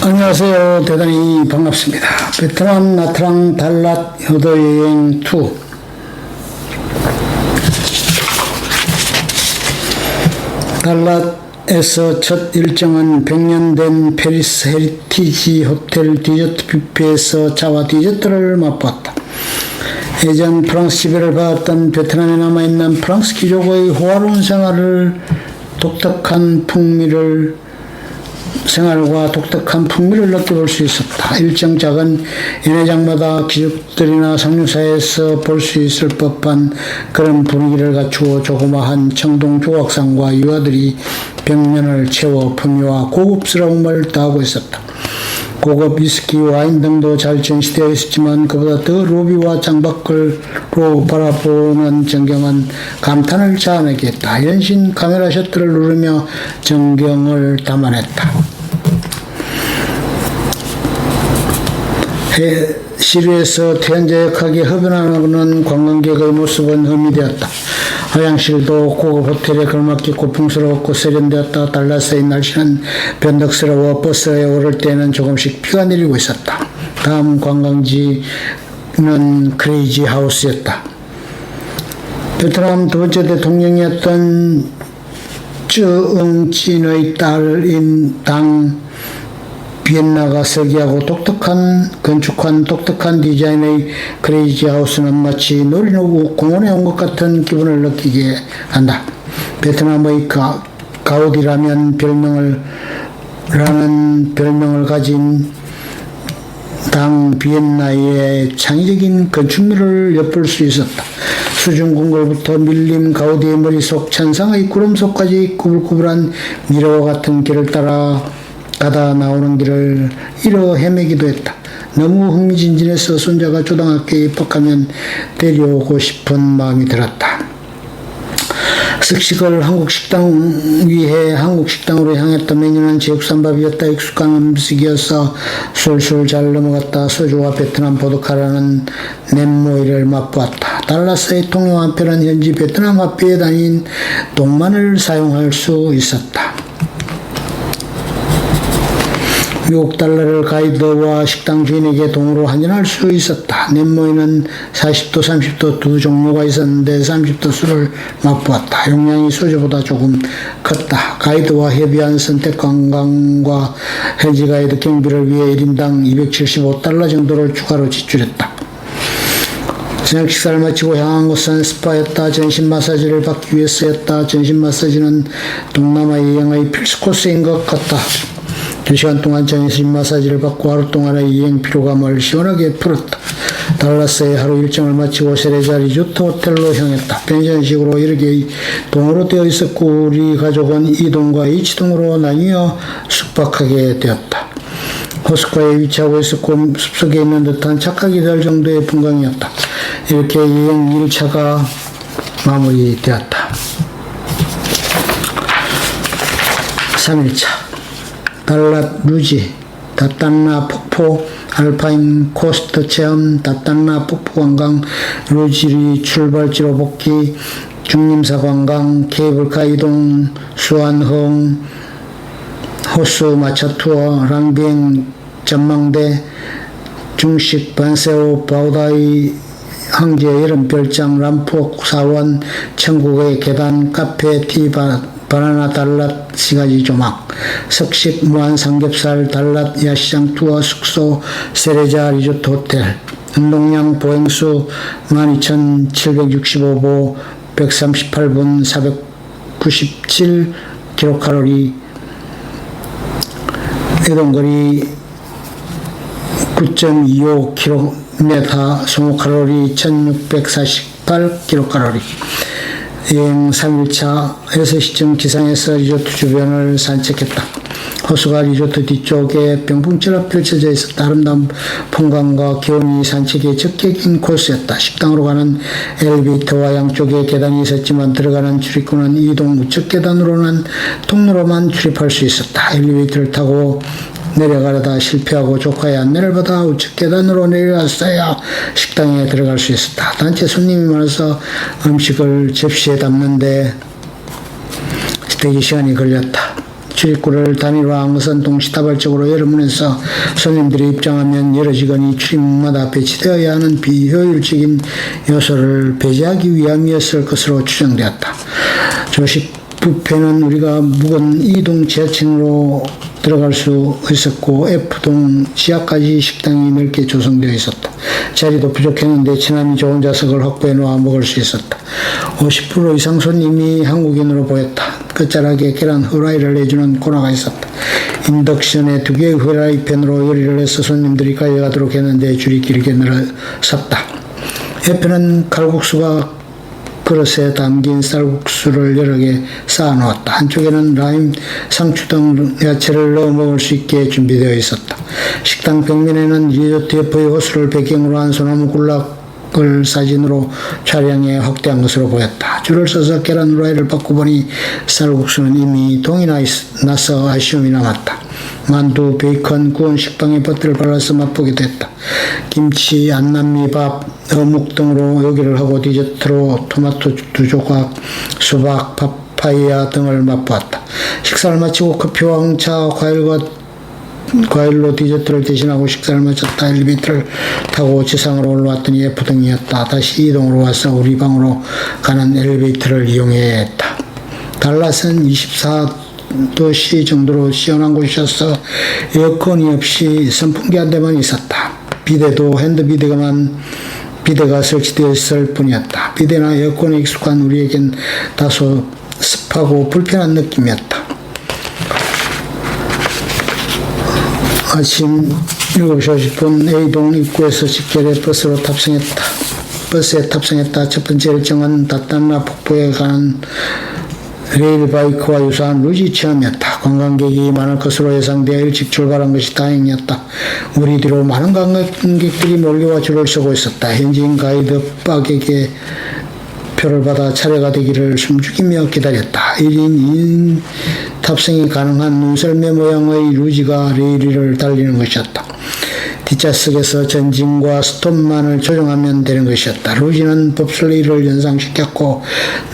안녕하세요. 대단히 반갑습니다. 베트남 나트랑 달랏 효도여행 2. 달랏에서 첫 일정은 100년 된 페리스 헤리티지 호텔 디저트 뷔페에서 차와 디저트를 맛보았다. 예전 프랑스 지배를 받았던 베트남에 남아있는 프랑스 귀족의 호화로운 생활과 독특한 풍미를 느껴볼 수 있었다. 일정 작은 연회장마다 귀족들이나 상류사에서 볼 수 있을 법한 그런 분위기를 갖추어 조그마한 청동 조각상과 유화들이 벽면을 채워 풍요와 고급스러움을 더하고 있었다. 고급 위스키, 와인 등도 잘 전시되어 있었지만 그보다 더 로비와 창밖으로 바라보는 전경은 감탄을 자아내게 했다. 연신 카메라 셔터를 누르며 전경을 담아냈다. 시루에서 태연자역하게 흡연하는 관광객의 모습은 흠이되었다. 화장실도 고급 호텔에 걸맞게 고풍스러웠고 세련되었다. 달랏의 날씨는 변덕스러워 버스에 오를 때는 조금씩 비가 내리고 있었다. 다음 관광지는 크레이지 하우스였다. 베트남 두 번째 대통령이었던 쯔응진의 딸인 당 비엔나가 설계하고 건축한 독특한 디자인의 크레이지 하우스는 마치 놀이노구 공원에 온 것 같은 기분을 느끼게 한다. 베트남의 가우디라는 별명을 가진 당 비엔나의 창의적인 건축물을 엿볼 수 있었다. 수중궁궐부터 밀림 가우디의 머리속 천상의 구름속까지 꾸불꾸불한 미러와 같은 길을 따라 가다 나오는 길을 잃어 헤매기도 했다. 너무 흥미진진해서 손자가 초등학교에 입학하면 데려오고 싶은 마음이 들었다. 석식을 한국 식당으로 향했던 메뉴는 제육쌈밥이었다. 익숙한 음식이어서 술술 잘 넘어갔다. 소주와 베트남 보드카라는 넷모이를 맛보았다. 달랏의 통영 한편은 현지 베트남 화폐에 다닌 동만을 사용할 수 있었다. 미국 달러를 가이드와 식당 주인에게 동으로 환전할 수 있었다. 넷모이는 40도, 30도 두 종류가 있었는데 30도 술을 맛보았다. 용량이 소주보다 조금 컸다. 가이드와 협의한 선택 관광과 현지 가이드 경비를 위해 1인당 275달러 정도를 추가로 지출했다. 저녁 식사를 마치고 향한 곳은 스파였다. 전신 마사지를 받기 위해서였다. 전신 마사지는 동남아 여행의 필수 코스인 것 같다. 2시간 동안 전신 마사지를 받고 하루 동안의 여행 피로감을 시원하게 풀었다. 달랏의 하루 일정을 마치고 세레자 리조트 호텔로 향했다. 펜션식으로 여러 개의 동으로 되어 있었고 우리 가족은 E동과 H동으로 나뉘어 숙박하게 되었다. 호스코에 위치하고 있었고 숲속에 있는 듯한 착각이 될 정도의 풍광이었다. 이렇게 여행 1차가 마무리되었다. 3일차 달랏 루지, 다탄나 폭포, 알파인 코스트 체험, 다탄나 폭포 관광, 루지리 출발지로 복귀, 중림사 관광, 케이블카 이동, 수안흥, 호수 마차 투어, 랑비행 전망대, 중식 반세오, 바우다이 황제 여름별장, 람푸 사원, 천국의 계단, 카페, 바나나 달랏 시가지 조막, 석식 무한 삼겹살 달랏 야시장 투어 숙소 세레자 리조트 호텔, 운동량 보행수 12,765보 138분 497 킬로칼로리, 이동거리 9.25km, 소모칼로리 1648 킬로칼로리. 여행 3일차 6시쯤 기상해서 리조트 주변을 산책했다. 호수가 리조트 뒤쪽에 병풍처럼 펼쳐져 있었다. 아름다운 풍광과 기온이 산책의 적격인 코스였다. 식당으로 가는 엘리베이터와 양쪽에 계단이 있었지만 들어가는 출입구는 이동 우측 계단으로는 통로로만 출입할 수 있었다. 엘리베이터를 타고 내려가려다 실패하고 조카의 안내를 받아 우측 계단으로 내려갔어야 식당에 들어갈 수 있었다. 단체 손님이 많아서 음식을 접시에 담는데 대기 시간이 걸렸다. 출입구를 단일화한 것은 동시다발적으로 여러 문에서 손님들이 입장하면 여러 직원이 출입문마다 배치되어야 하는 비효율적인 요소를 배제하기 위함이었을 것으로 추정되었다. 조식 뷔페는 우리가 묵은 2동 지하층으로 들어갈 수 있었고 F동 지하까지 식당이 넓게 조성되어 있었다. 자리도 부족했는데 처남이 좋은 좌석을 확보해 놓아 먹을 수 있었다. 50% 이상 손님이 한국인으로 보였다. 끝자락에 계란 후라이를 내주는 코너가 있었다. 인덕션에 2개의 후라이팬으로 요리를 해서 손님들이 가져가도록 했는데 줄이 길게 늘어섰다. 옆에는 칼국수가 그릇에 담긴 쌀국수를 여러 개 쌓아놓았다. 한쪽에는 라임, 상추 등 야채를 넣어 먹을 수 있게 준비되어 있었다. 식당 벽면에는 리조트 옆의 호수를 배경으로 한 소나무 군락을 사진으로 촬영해 확대한 것으로 보였다. 줄을 서서 계란 후라이를 받고 보니 쌀국수는 이미 동이 나서 아쉬움이 남았다. 만두, 베이컨, 구운 식빵에 버터를 발라서 맛보게 됐다. 김치, 안남미밥, 어묵 등으로 요기를 하고 디저트로 토마토 2조각, 수박, 파파이야 등을 맛보았다. 식사를 마치고 커피와 홍차, 과일로 디저트를 대신하고 식사를 마쳤다. 엘리베이터를 타고 지상으로 올라왔더니 F등이었다. 다시 이동으로 와서 우리 방으로 가는 엘리베이터를 이용해야 했다. 달랏은 24도씨 정도로 시원한 곳이어서 에어컨이 없이 선풍기 한 대만 있었다. 비데도 비데가 설치되어 있을 뿐이었다. 비데나 에어컨에 익숙한 우리에겐 다소 습하고 불편한 느낌이었다. 아침 7시 50분 A동 입구에서 직결해 버스에 탑승했다. 첫 번째 일정은 다탄라 폭포에 가는 레일바이크와 유사한 루지 체험이었다. 관광객이 많을 것으로 예상되어 일찍 출발한 것이 다행이었다. 우리 뒤로 많은 관광객들이 몰려와 줄을 서고 있었다. 현지인 가이드 빡에게 표를 받아 차례가 되기를 숨죽이며 기다렸다. 1인 2인 탑승이 가능한 눈썰매 모양의 루지가 레일을 달리는 것이었다. 뒷좌석에서 전진과 스톱만을 조정하면 되는 것이었다. 루지는 봅슬레이를 연상시켰고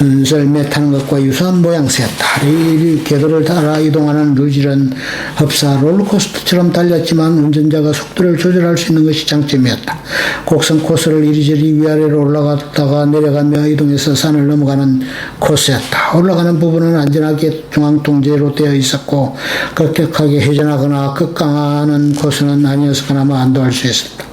눈썰매 타는 것과 유사한 모양새였다. 레일 궤도를 따라 이동하는 루지는 흡사 롤러코스터처럼 달렸지만 운전자가 속도를 조절할 수 있는 것이 장점이었다. 곡선 코스를 이리저리 위아래로 올라갔다가 내려가며 이동해서 산을 넘어가는 코스였다. 올라가는 부분은 안전하게 중앙통제로 되어 있었고 급격하게 회전하거나 급강하는 코스는 아니어서 그나마 안도할 수 있었다.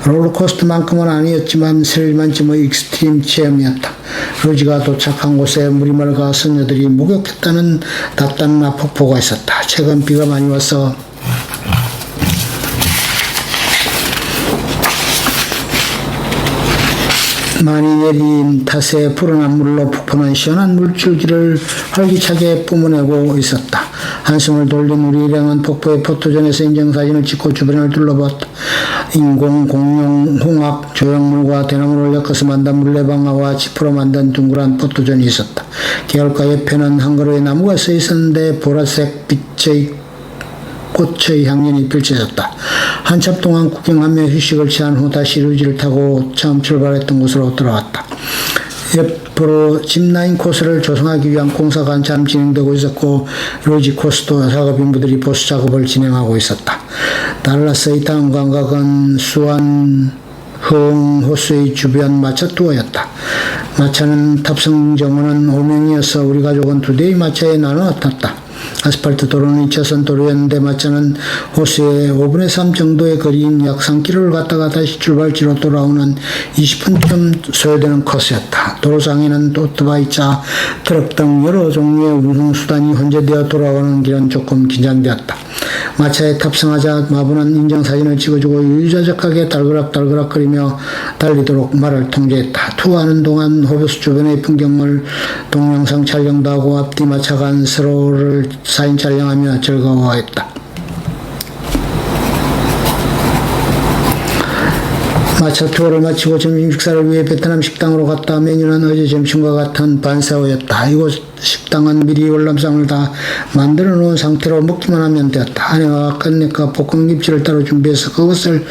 롤러코스터만큼은 아니었지만 스릴만쯤의 익스트림 체험이었다. 루지가 도착한 곳에 무리말과 선녀들이 목욕했다는 다탄라 폭포가 있었다. 최근 비가 많이 와서 많이 내린 탓에 푸른한 물로 폭포는 시원한 물줄기를 활기차게 뿜어내고 있었다. 한숨을 돌린 우리 일행은 폭포의 포토존에서 인증사진을 찍고 주변을 둘러봤다. 인공, 공룡, 홍합, 조형물과 대나무를 엮어서 만든 물레방아와 지프로 만든 둥그란 포토존이 있었다. 계열가 옆에는 한 그루의 나무가 서 있었는데 보라색 빛의 꽃의 향연이 펼쳐졌다. 한참 동안 구경하며 휴식을 취한 후 다시 루지를 타고 처음 출발했던 곳으로 돌아왔다. 옆으로 짚라인 코스를 조성하기 위한 공사가 한참 진행되고 있었고 루지 코스도 작업인부들이 보수 작업을 진행하고 있었다. 달랏의 다음 관광은 수완 호수의 주변 마차 투어였다. 마차는 탑승 정원은 5명이어서 우리 가족은 2대의 마차에 나눠 탔다. 아스팔트 도로는 2차선 도로였는데 마차는 호수에 5분의 3 정도의 거리인 약 3km를 갔다가 다시 출발지로 돌아오는 20분쯤 소요되는 코스였다. 도로상에는 오토바이차, 트럭 등 여러 종류의 운송수단이 혼재되어 돌아오는 길은 조금 긴장되었다. 마차에 탑승하자 마부는 인증사진을 찍어주고 유유자적하게 달그락달그락거리며 달리도록 말을 통제했다. 투어하는 동안 호수 주변의 풍경을 동영상 촬영도 하고 앞뒤 마차가 서로를 사진 촬영하며 즐거워했다. 마차 투어를 마치고 점심 식사를 위해 베트남 식당으로 갔다. 메뉴는 어제 점심과 같은 반사오였다. 이곳 식당은 미리 월남쌈을 다 만들어 놓은 상태로 먹기만 하면 되었다. 아내와 끝내가 볶음김치를 따로 준비해서 그것을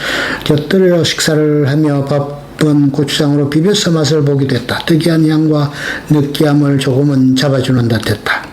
곁들여 식사를 하며 밥은 고추장으로 비벼서 맛을 보기도 했다. 특이한 향과 느끼함을 조금은 잡아주는 듯했다.